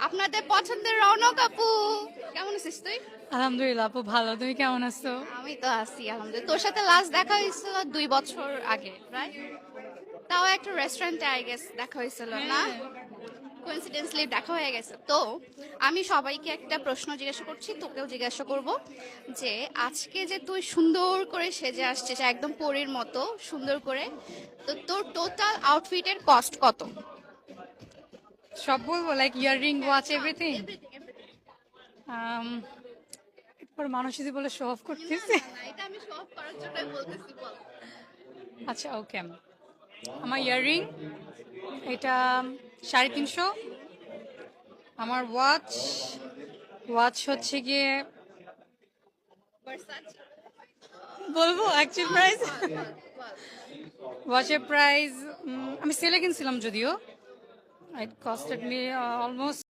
আপনাদের পছন্দের রৌনক আপু, কেমন আছিস তুই? আলহামদুলিল্লাহ আপু ভালো, তুমি কেমন আছো? আমি তো আছি আলহামদুলিল্লাহ। তোর সাথে লাস্ট দেখা হয়েছিল 2 বছর আগে, রাইট? তাও একটা রেস্টুরেন্টে আই গেস দেখা হয়েছিল না? কোইন্সিডেন্সলি দেখা হয়ে গেছে তো। আমি সবাইকে একটা প্রশ্ন জিজ্ঞাসা করছি, তোকেও জিজ্ঞাসা করব যে আজকে যে তুই সুন্দর করে সেজে আসছিস একদম পরীর মতো সুন্দর করে, তো তোর টোটাল আউটফিটের কস্ট কত? সব বলবো, লাইক ইয়াররিং, ওয়াচ, এভরিথিং? এরপর মানুষ যদি বলে শো অফ করতেছে। এটা আমি শো অফ করার জন্যই বলতেছি, বল। আচ্ছা ওকে, আমার ইয়াররিং এটা 350। আমার ওয়াচ ওয়াচ হচ্ছে গিয়ে, Versace? বলবো অ্যাকচুয়াল প্রাইস? ওয়াচের প্রাইস আমি সেলে কিনছিলাম যদিও, ইট কস্টেড মি অলমোস্ট